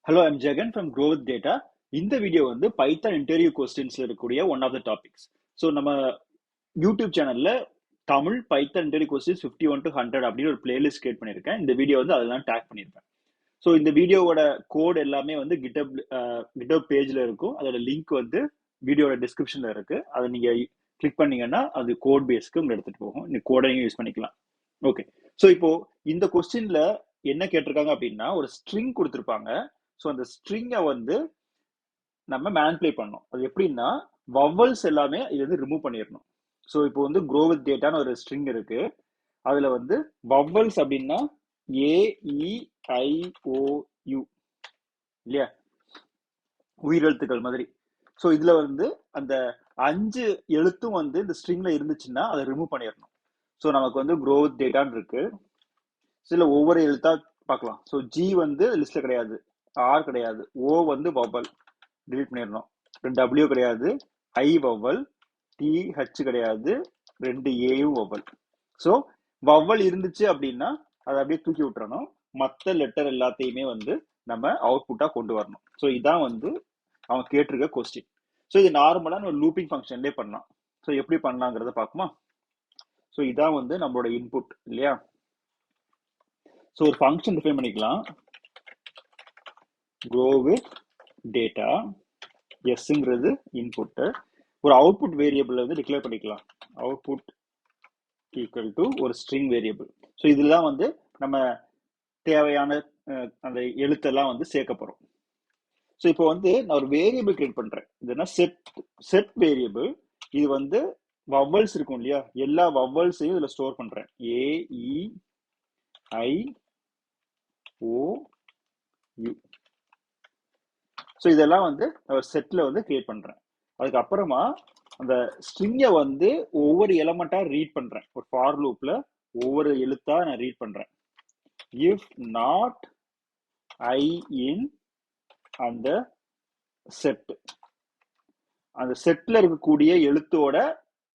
Hello, I'm Jagan from Grow with Data. இந்த video வந்து Python interview கொஸ்டின்ஸ்ல இருக்கக்கூடிய one of the topics. So நம்ம யூடியூப் சேனல்ல தமிழ் பைத்தான் இன்டர்வியூ கொஸ்டின்ஸ் 51 to 100 அப்படின்னு ஒரு பிளேலிஸ்ட் கிரியேட் பண்ணியிருக்கேன். இந்த வீடியோ வந்து அதெல்லாம் டேக் பண்ணியிருப்பேன். ஸோ இந்த வீடியோவோட கோட் எல்லாமே வந்து கிட்டப் பேஜ்ல இருக்கும். அதோட லிங்க் வந்து வீடியோட டிஸ்கிரிப்ஷன்ல இருக்கு. அதை நீங்க கிளிக் பண்ணீங்கன்னா அது கோட் பேஸ்க்கு உங்களை எடுத்துட்டு போகும். இந்த கோடை நீங்க யூஸ் பண்ணிக்கலாம். ஓகே. ஸோ இப்போ இந்த கொஸ்டின்ல என்ன கேட்டிருக்காங்க அப்படின்னா ஒரு ஸ்ட்ரிங் கொடுத்துருப்பாங்க. ஸோ அந்த ஸ்ட்ரிங்கை வந்து நம்ம மேனிபுலேட் பண்ணணும். அது எப்படின்னா வவல்ஸ் எல்லாமே இது வந்து ரிமூவ் பண்ணிடணும். ஸோ இப்போ வந்து க்ரோ வித் டேட்டான்னு ஒரு ஸ்ட்ரிங் இருக்கு. அதுல வந்து வவல்ஸ் அப்படின்னா AEIOU இல்லையா, உயிரெழுத்துக்கள் மாதிரி. ஸோ இதுல வந்து அந்த 5 எழுத்தும் வந்து இந்த ஸ்ட்ரிங்ல இருந்துச்சுன்னா அதை ரிமூவ் பண்ணிடணும். ஸோ நமக்கு வந்து க்ரோ வித் டேட்டான்னு இருக்கு. சில ஒவ்வொரு எழுத்தா பார்க்கலாம். ஸோ G வந்து லிஸ்ட்ல கிடையாது, R கிடையாது, O வந்து வவல் டிலீட் பண்ணிடணும், W கிடையாது, I வவல், TH கிடையாது, 2 Aயும் வவல். ஸோ வவல் இருந்துச்சு அப்படின்னா அதை அப்படியே தூக்கி விட்டுறணும். மற்ற லெட்டர் எல்லாத்தையுமே வந்து நம்ம அவுட்புட்டா கொண்டு வரணும். ஸோ இதான் வந்து அவங்க கேட்டிருக்க கொஸ்டின். ஸோ இது நார்மலா நம்ம லூப்பிங் ஃபங்க்ஷன்லேயே பண்ணலாம். ஸோ எப்படி பண்ணலாங்கிறத பார்க்குமா? ஸோ இதான் வந்து நம்மளோட இன்புட் இல்லையா. ஸோ ஒரு ஃபங்க்ஷன் டிஃபைன் பண்ணிக்கலாம். grow with data, எஸ்ங்கிறது இன்புட். ஒரு அவுட்புட் வேரியபிள் வந்து டிக்ளேர் பண்ணிக்கலாம். அவுட்புட் ஈக்குவல் டு ஒரு ஸ்ட்ரிங் வேரியபிள். ஸோ இதுதான் வந்து நம்ம தேவையான அந்த எழுத்தெல்லாம் வந்து சேர்க்க போறோம். ஸோ இப்போ வந்து நான் ஒரு வேரியபிள் கிரியேட் பண்றேன். இதுனா செட் வேரியபிள். இது வந்து வவல்ஸ் இருக்கும் இல்லையா, எல்லா வவல்ஸையும் இதுல ஸ்டோர் பண்றேன். AEIOU. ஸோ இதெல்லாம் வந்து ஒரு செட்ல வந்து கிரியேட் பண்றேன். அதுக்கப்புறமா அந்த ஸ்ட்ரிங்கை வந்து ஒவ்வொரு எலமெண்டா ரீட் பண்றேன். ஒரு ஃபார் லூப்ல ஒவ்வொரு எழுத்தா நான் ரீட் பண்றேன். இஃப் நாட் ஐ இன் அந்த செட், அந்த செட்ல இருக்கக்கூடிய எழுத்தோட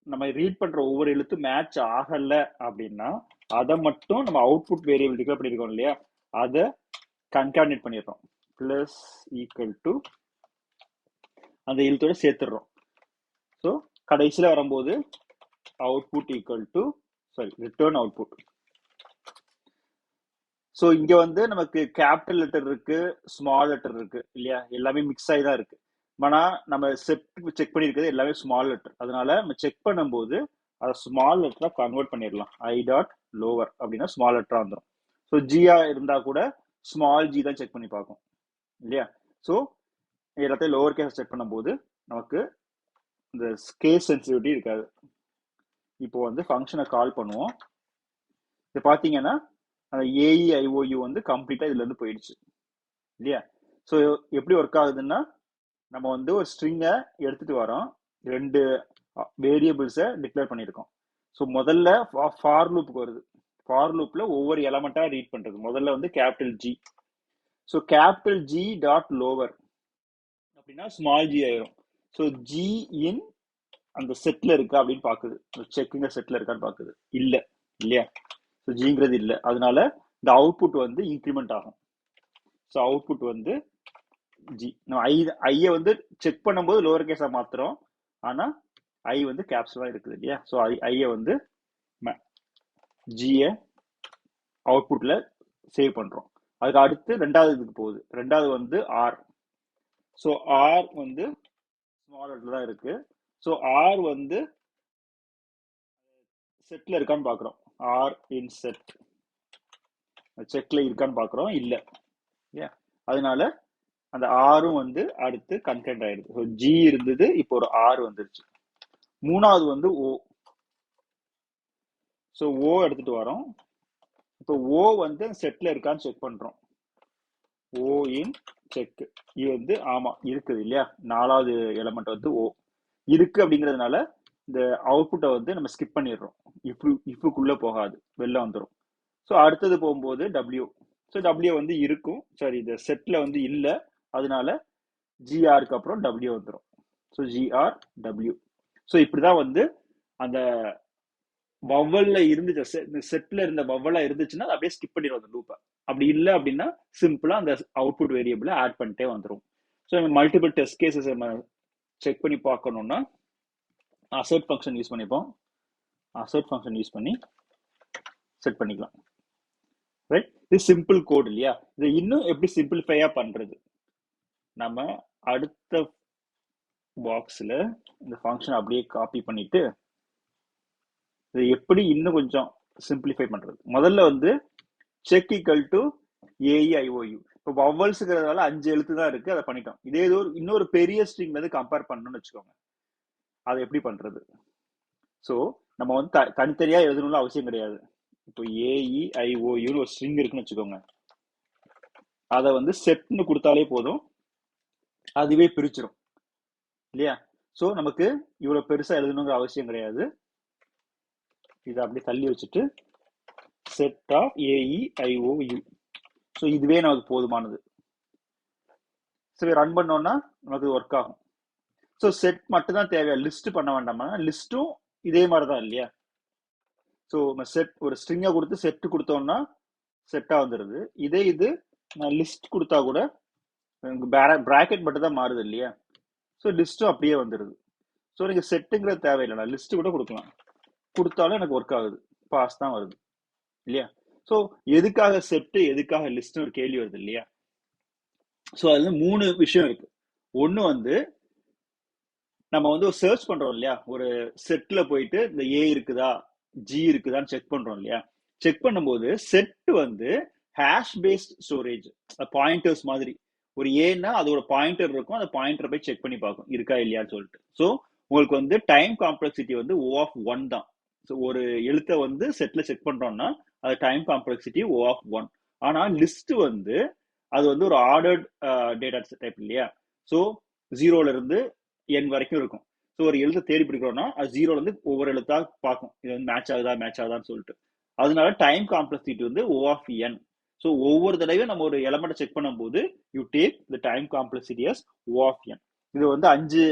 நம்ம ரீட் பண்ற ஒவ்வொரு எழுத்து மேட்ச் ஆகல அப்படின்னா அதை மட்டும் நம்ம அவுட்புட் வேரியபிள் டிக்ளேர் பண்ணிருக்கோம் இல்லையா, அதை கன்கார்டினேட் பண்ணிடுறோம். பிளஸ் ஈக்குவல் டு அந்த எழுத்தோட சேர்த்துடுறோம். ஸோ கடைசியில் வரும்போது output equal to return output. So இங்க வந்து நமக்கு கேபிட்டல் லெட்டர் இருக்கு, ஸ்மால் லெட்டர் இருக்கு இல்லையா, எல்லாமே மிக்ஸ் ஆகி தான் இருக்கு. ஆனா நம்ம செட் செக் பண்ணியிருக்கிறது எல்லாமே ஸ்மால் லெட்டர். அதனால நம்ம செக் பண்ணும்போது அதை ஸ்மால் லெட்டரா கன்வெர்ட் பண்ணிடலாம். ஐ டாட் லோவர் அப்படின்னா ஸ்மால் லெட்டரா வந்துடும். ஸோ ஜியா இருந்தா கூட ஸ்மால் ஜி தான் செக் பண்ணி பார்க்கும் இல்லையா. ஸோ எல்லாத்தையும் லோவர் கேஸ் செக் பண்ணும்போது நமக்கு இந்த கேஸ் சென்சிட்டிவிட்டி இருக்காது. இப்போ வந்து ஃபங்க்ஷனை கால் பண்ணுவோம். இது பார்த்தீங்கன்னா அந்த AEIOU வந்து கம்ப்ளீட்டா இதுல இருந்து போயிடுச்சு இல்லையா. ஸோ எப்படி ஒர்க் ஆகுதுன்னா நம்ம வந்து ஒரு ஸ்ட்ரிங்கை எடுத்துட்டு வரோம், 2 வேரியபிள்ஸை டிக்ளேர் பண்ணியிருக்கோம். ஸோ முதல்ல ஃபார் லூப்புக்கு வருது. ஃபார் லூப்ல ஒவ்வொரு எலமெண்டா ரீட் பண்றது. முதல்ல வந்து capital G. So capital G dot lower அப்படின்னா ஸ்மால் ஜி ஆயிரும். ஸோ G இன் அந்த செட்ல இருக்கா அப்படின்னு பாக்குது. செக்கிங் செட்ல இருக்கான்னு பாக்குது. இல்ல இல்லையா. ஸோ ஜிங்கிறது இல்லை. அதனால இந்த அவுட்புட் வந்து இன்க்ரிமெண்ட் ஆகும். ஸோ அவுட்புட் வந்து ஜி. நம்ம ஐயை வந்து செக் பண்ணும்போது லோவர் கேஸா மாத்துறோம், ஆனா ஐ வந்து கேப்ஸ்ல தான் இருக்குது இல்லையா. ஸோ ஐயை வந்து ஜியை அவுட்புட்ல சேவ் பண்றோம். அதுக்கு அடுத்து ரெண்டாவது இதுக்கு போகுது. ரெண்டாவது வந்து ஆர். ஸோ ஆர் வந்து ஸ்மால் லெட்டர் தான் இருக்கு. ஸோ ஆர் வந்து செட்ல இருக்கான்னு பாக்குறோம். ஆர் இன் செட் செக்ல இருக்கான்னு பாக்குறோம், இல்ல இல்லையா. அதனால அந்த ஆரும் வந்து அடுத்து கன்டென்ட் ஆயிடுது. ஸோ ஜி இருந்தது, இப்போ ஒரு ஆர் வந்துருச்சு. மூணாவது வந்து ஓ. ஸோ ஓ எடுத்துட்டு வரோம். இப்போ ஓ வந்து செட்ல இருக்கான்னு செக் பண்றோம். ஓ இன் செக். இது வந்து ஆமா இருக்குது இல்லையா. நாலாவது எலமெண்ட் வந்து ஓ இருக்கு. அப்படிங்கிறதுனால இந்த அவுட்புட்டை வந்து நம்ம ஸ்கிப் பண்ணிடுறோம். இஃப்க்குள்ள போகாது, வெளில வந்துடும். ஸோ அடுத்தது போகும்போது டபிள்யூ. ஸோ டபிள்யூ வந்து இருக்கும், சரி இந்த செட்ல வந்து இல்லை, அதனால ஜிஆருக்கு அப்புறம் டபிள்யூ வந்துடும். So GR W. ஸோ இப்படிதான் வந்து அந்த வவல்ல இருந்துச்சு, செட்ல இருந்த வவலா இருந்துச்சுன்னா அப்படியே ஸ்கிப் பண்ணிடுவோம் அந்த லூப்பை. அப்படி இல்லை அப்படின்னா சிம்பிளா அந்த அவுட்புட் வேரியபிளை ஆட் பண்ணிட்டே வந்துடும். ஸோ நம்ம மல்டிபிள் டெஸ்ட் கேசஸ் நம்ம செக் பண்ணி பார்க்கணும்னா அசர்ட் ஃபங்க்ஷன் யூஸ் பண்ணிப்போம். அசர்ட் ஃபங்க்ஷன் யூஸ் பண்ணி செட் பண்ணிக்கலாம். ரைட், இது சிம்பிள் கோட் இல்லையா? இதை இன்னும் எப்படி சிம்பிளிஃபையா பண்றது? நம்ம அடுத்த பாக்ஸ்ல இந்த ஃபங்க்ஷன் அப்படியே காப்பி பண்ணிட்டு இதை எப்படி இன்னும் கொஞ்சம் சிம்பிளிஃபை பண்றது? முதல்ல வந்து செக் ஈக்குவல் டு AEIOU. இப்போ வவல்ஸுங்கிறதால 5 எழுத்து தான் இருக்கு, அதை பண்ணிட்டோம். இதே ஏதோ இன்னொரு பெரிய ஸ்ட்ரிங் வந்து கம்பேர் பண்ணணும்னு வச்சுக்கோங்க, அதை எப்படி பண்றது? ஸோ நம்ம வந்து தனித்தனியா எழுதணும்னு அவசியம் கிடையாது. இப்போ AEIOU ஒரு ஸ்ட்ரிங் இருக்குன்னு வச்சுக்கோங்க, அதை வந்து செட்னு கொடுத்தாலே போதும், அதுவே பிரிச்சிடும் இல்லையா? ஸோ நமக்கு இவ்வளவு பெருசா எழுதணுங்கிற அவசியம் கிடையாது. இதை அப்படி தள்ளி வச்சுட்டு செட் ஆஃப் AEIOU. ஸோ இதுவே நமக்கு போதுமானது. சரி, ரன் பண்ணோம்னா நமக்கு ஒர்க் ஆகும். ஸோ செட் மட்டும் தான் தேவையா, லிஸ்ட் பண்ண வேண்டாமா? லிஸ்ட்டும் இதே மாதிரி தான் இல்லையா? ஸோ செட் ஒரு ஸ்ட்ரிங்கை கொடுத்து செட் கொடுத்தோம்னா செட்டா வந்துடுது. இதே இது நான் லிஸ்ட் கொடுத்தா கூட பிராக்கெட் மட்டும் தான் மாறுது இல்லையா? ஸோ லிஸ்ட்டும் அப்படியே வந்துடுது. ஸோ நீங்க செட்டுங்கிறது தேவையில்லை, நான் லிஸ்ட் கூட கொடுக்கலாம், கொடுத்தாலும் எனக்கு ஒர்க் ஆகுது, பாஸ் தான் வருது இல்லையா? ஸோ எதுக்காக செட்டு எதுக்காக லிஸ்ட்னு ஒரு கேள்வி வருது இல்லையா? ஸோ அதுல 3 விஷயம் இருக்கு. ஒன்று வந்து நம்ம வந்து ஒரு சர்ச் பண்றோம் இல்லையா, ஒரு செட்ல போயிட்டு இந்த A இருக்குதா G இருக்குதான்னு செக் பண்றோம் இல்லையா? செக் பண்ணும்போது செட் வந்து ஹேஷ் பேஸ்ட் ஸ்டோரேஜ், பாயிண்டர்ஸ் மாதிரி. ஒரு ஏன்னா அதோட பாயிண்டர் இருக்கும், அந்த பாயிண்டர் போய் செக் பண்ணி பார்க்கும் இருக்கா இல்லையான்னு சொல்லிட்டு. ஸோ உங்களுக்கு வந்து டைம் காம்ப்ளெக்சிட்டி வந்து O(1) தான். ஸோ ஒரு எழுத்தை வந்து செட்ல செக் பண்றோம்னா அது டைம் காம்ப்ளெக்சிட்டி O(1). ஆனா லிஸ்ட் வந்து அது வந்து ஒரு ஆர்டர்ட் டேட்டா டைப் இல்லையா? ஸோ 0ல இருந்து n வரைக்கும் இருக்கும். ஸோ ஒரு எழுத்தை தேடி பிடிக்கிறோம்னா அது 0ல இருந்து ஒவ்வொரு எழுத்தா பார்க்கும், இது வந்து மேட்ச் ஆகுதான்னு சொல்லிட்டு. அதனால டைம் காம்ப்ளெக்சிட்டி வந்து O(n). ஸோ ஒவ்வொரு தடவையும் நம்ம ஒரு எலமெண்ட்டை செக் பண்ணும்போது you take the time complexity as O(n). இது வந்து 5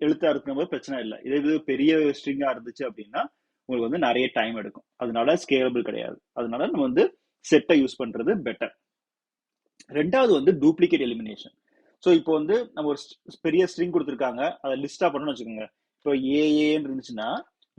எழுத்தா இருக்கும்போது பிரச்சனை இல்லை. இது பெரிய ஸ்ட்ரிங்கா இருந்துச்சு அப்படின்னா உங்களுக்கு வந்து நிறைய டைம் எடுக்கும், அதனால ஸ்கேலபிள் கிடையாது. அதனால நம்ம வந்து செட்டை யூஸ் பண்றது பெட்டர். ரெண்டாவது வந்து டூப்ளிகேட் எலிமினேஷன். ஸோ இப்போ வந்து நம்ம ஒரு பெரிய ஸ்ட்ரிங் கொடுத்துருக்காங்க, அதை லிஸ்டா பண்ணணும்னு வச்சுக்கோங்க. இப்போ ஏஏன்னு இருந்துச்சுன்னா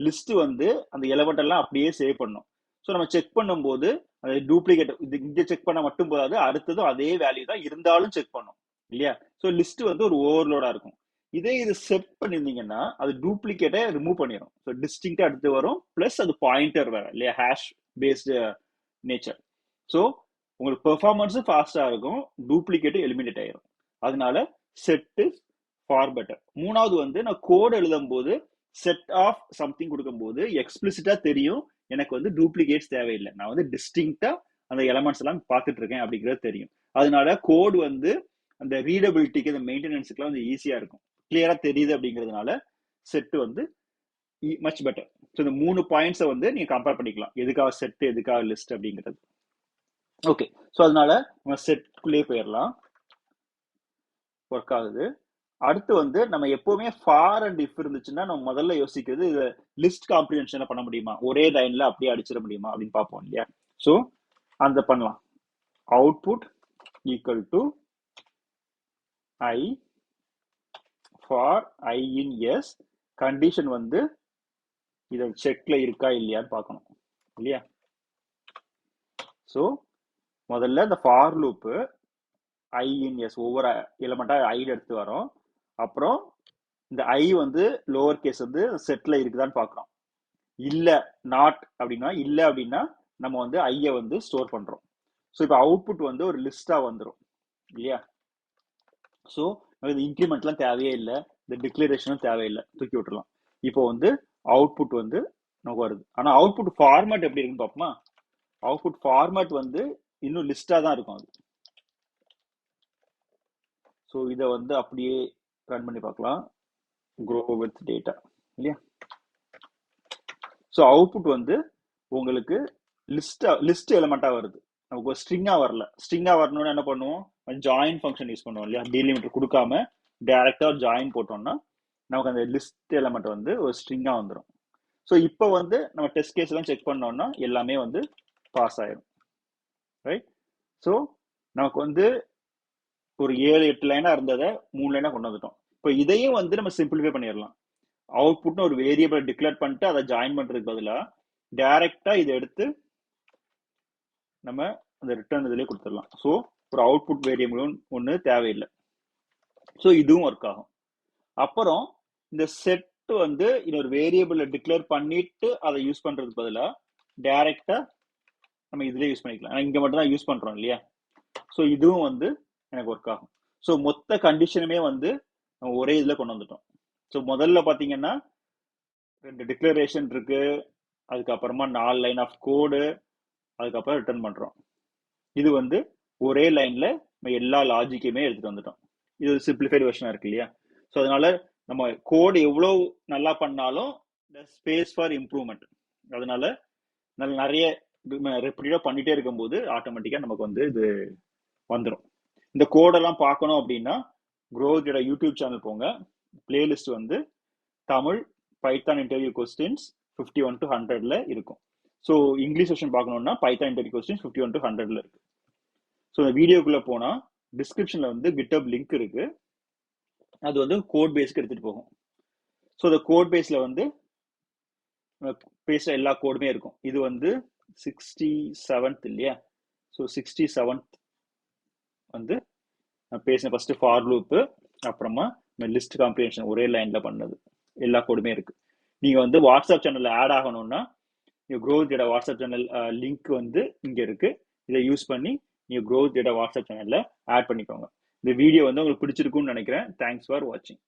லிஸ்ட் வந்து அந்த எலமெண்ட் எல்லாம் அப்படியே சேவ் பண்ணும். ஸோ நம்ம செக் பண்ணும்போது அது டூப்ளிகேட், இது இங்கே செக் பண்ண மட்டும் போதாது, அடுத்ததும் அதே வேல்யூ தான் இருந்தாலும் செக் பண்ணும் இல்லையா? ஸோ லிஸ்ட் வந்து ஒரு ஓவர்லோடா இருக்கும். இதே இது செட் பண்ணியிருந்தீங்கன்னா அது டூப்ளிகேட்டை ரிமூவ் பண்ணிடும். ஸோ டிஸ்டிங்டா அடுத்து வரும், பிளஸ் அது பாயிண்டர் வேற இல்லையா, ஹேஷ் பேஸ்டு நேச்சர். ஸோ உங்களுக்கு பெர்ஃபார்மன்ஸும் ஃபாஸ்டா இருக்கும், டூப்ளிகேட்டும் எலிமினேட் ஆயிரும். அதனால செட் இஸ் ஃபார் பெட்டர். மூணாவது வந்து நான் கோட் எழுதும் போது செட் ஆஃப் சம்திங் கொடுக்கும்போது எக்ஸ்பிளிசிட்டா தெரியும் எனக்கு வந்து டூப்ளிகேட்ஸ் தேவையில்லை, நான் வந்து டிஸ்டிங்டா அந்த எலமெண்ட்ஸ் எல்லாம் பார்த்துட்டு இருக்கேன் அப்படிங்கிறது தெரியும். அதனால கோட் வந்து அந்த ரீடபிலிட்டிக்கு, அந்த மெயின்டெனன்ஸுக்குலாம் வந்து ஈஸியா இருக்கும், கிளியரா தெரியுது அப்படிங்கிறதுனால செட் வந்து மச் பெட்டர். ஸோ இந்த 3 பாயிண்ட்ஸை வந்து நீங்க கம்பேர் பண்ணிக்கலாம், எதுக்காக செட் எதுக்காக லிஸ்ட் அப்படிங்கிறது. ஓகே, ஸோ அதனால நம்ம செட்குள்ளேயே போயிடலாம், ஒர்க் ஆகுது. அடுத்து வந்து நம்ம எப்பவுமே ஃபார் அண்ட் இஃப் இருந்துச்சுன்னா நம்ம முதல்ல யோசிக்கிறது இது லிஸ்ட் காம்ப்ரிஹென்ஷனை பண்ண முடியுமா, ஒரே லைன்ல அப்படியே அடிச்சிட முடியுமா அப்படின்னு பார்ப்போம் இல்லையா? ஸோ அந்த பண்ணலாம். Output equal to i for i in s, condition வந்து இதை செக்ல இருக்கா இல்லையான்னு பார்க்கணும் இல்லையா? ஸோ முதல்ல இந்த for loop i in s ஒவ்வொரு எலமெண்டா ஐ எடுத்து வரோம். அப்புறம் இந்த ஐ வந்து லோவர் கேஸ் வந்து செட்ல இருக்குதான்னு பார்க்குறோம். இல்லை நாட் அப்படின்னா, இல்லை அப்படின்னா நம்ம வந்து ஐயை வந்து ஸ்டோர் பண்றோம். ஸோ இப்போ அவுட்புட் வந்து ஒரு லிஸ்டா வந்துடும் இல்லையா? ஸோ இந்த இன்க்ரிமெண்ட்லாம் தேவையே இல்லை, இந்த டிக்ளரேஷனும் தேவையில்லை, தூக்கி விட்டுலாம். இப்போ வந்து அவுட்புட் வந்து நமக்கு வருது. ஆனால் அவுட்புட் ஃபார்மேட் எப்படி இருக்குன்னு பார்ப்போமா? அவுட்புட் ஃபார்மேட் வந்து இன்னும் லிஸ்டா தான் இருக்கும் அது. ஸோ இதை வந்து அப்படியே ரன் பண்ணி பார்க்கலாம், grow with data இல்லையா? ஸோ அவுட்புட் வந்து உங்களுக்கு லிஸ்ட் எலமெண்டா வருது, நமக்கு ஒரு ஸ்ட்ரிங்கா வரல. ஸ்ட்ரிங்கா வரணும்னு என்ன பண்ணுவோம், ஜாயின் ஃபங்க்ஷன் யூஸ் பண்ணுவோம் இல்லையா? டீலிமிட்டர் கொடுக்காம டைரக்டா ஜாயின் போட்டோம்னா நமக்கு அந்த லிஸ்ட் எலமெண்ட் வந்து ஒரு ஸ்ட்ரிங்கா வந்துடும். ஸோ இப்போ வந்து நம்ம டெஸ்ட் கேஸ் எல்லாம் செக் பண்ணோம்னா எல்லாமே வந்து பாஸ் ஆயிடும், ரைட்? ஸோ நமக்கு வந்து ஒரு 7-8 லைனா இருந்ததை 3 லைனா கொண்டு வந்துட்டோம். இப்போ இதையும் வந்து நம்ம சிம்பிளிஃபை பண்ணிடலாம். அவுட்புட்னு ஒரு வேரியபிள் டிக்ளேர் பண்ணிட்டு அதை ஜாயின் பண்றதுக்கு பதிலாக டைரக்டா இதை எடுத்து நம்ம அந்த ரிட்டர்ன் இதுலேயே கொடுத்துடலாம். ஸோ ஒரு அவுட்புட் வேரியபிள் ஒன்று தேவையில்லை. ஸோ இதுவும் ஒர்க் ஆகும். அப்புறம் இந்த செட் வந்து இன்னொரு வேரியபிளை டிக்ளேர் பண்ணிட்டு அதை யூஸ் பண்றதுக்கு பதிலாக டைரக்டா நம்ம இதுலேயே யூஸ் பண்ணிக்கலாம். இங்க மட்டும் தான் யூஸ் பண்றோம் இல்லையா? ஸோ இதுவும் வந்து எனக்கு ஒர்க் ஆகும். ஸோ மொத்த கண்டிஷனுமே வந்து நம்ம ஒரே இதில் கொண்டு வந்துட்டோம். ஸோ முதல்ல பார்த்தீங்கன்னா 2 டிக்ளரேஷன் இருக்கு, அதுக்கப்புறமா 4 லைன் ஆஃப் கோடு, அதுக்கப்புறம் ரிட்டர்ன் பண்றோம். இது வந்து ஒரே லைன்ல நம்ம எல்லா லாஜிக்குமே எடுத்துட்டு வந்துட்டோம். இது ஒரு சிம்பிளிஃபைடு வெர்ஷனா இருக்கு இல்லையா? ஸோ அதனால நம்ம கோடு எவ்வளோ நல்லா பண்ணாலும் ஸ்பேஸ் ஃபார் இம்ப்ரூவ்மெண்ட். அதனால நிறைய ரெப்பிட்டா பண்ணிட்டே இருக்கும்போது ஆட்டோமேட்டிக்கா நமக்கு வந்து இது வந்துடும். இந்த கோடெல்லாம் பார்க்கணும் அப்படின்னா க்ரோவோட யூடியூப் சேனல் போங்க. பிளேலிஸ்ட் வந்து Tamil Python interview questions 51 to 100ல இருக்கும். ஸோ இங்கிலீஷ் செஷன் பார்க்கணும்னா பைத்தான் இன்டர்வியூ கொஸ்டின்ஸ் 51 to 100ல இருக்கு. ஸோ இந்த வீடியோக்குள்ள போனா டிஸ்கிரிப்ஷன்ல வந்து GitHub லிங்க் இருக்கு. அது வந்து கோட் பேஸ்க்கு எடுத்துட்டு போகும். ஸோ இந்த கோட் பேஸ்ல வந்து பேசுற எல்லா கோடுமே இருக்கும். இது வந்து 67th இல்லையா? ஸோ 67th வந்து நான் பேசின ஃபர்ஸ்ட் ஃபார் லூப்பு, அப்புறமா லிஸ்ட் காம்ப்ரிஹென்ஷன் ஒரே லைன்ல பண்ணது எல்லா கோடுமே இருக்கு. நீங்க வந்து வாட்ஸ்அப் சேனல்ல ஆட் ஆகணும்னா growth data WhatsApp channel link வந்து இங்க இருக்கு. இதை யூஸ் பண்ணி நீங்க க்ரோத் டேட்டா வாட்ஸ்அப் சேனல்ல ஆட் பண்ணிக்கோங்க. இந்த வீடியோ வந்து உங்களுக்கு பிடிச்சிருக்கும்னு நினைக்கிறேன். தேங்க்ஸ் ஃபார் வாட்சிங்.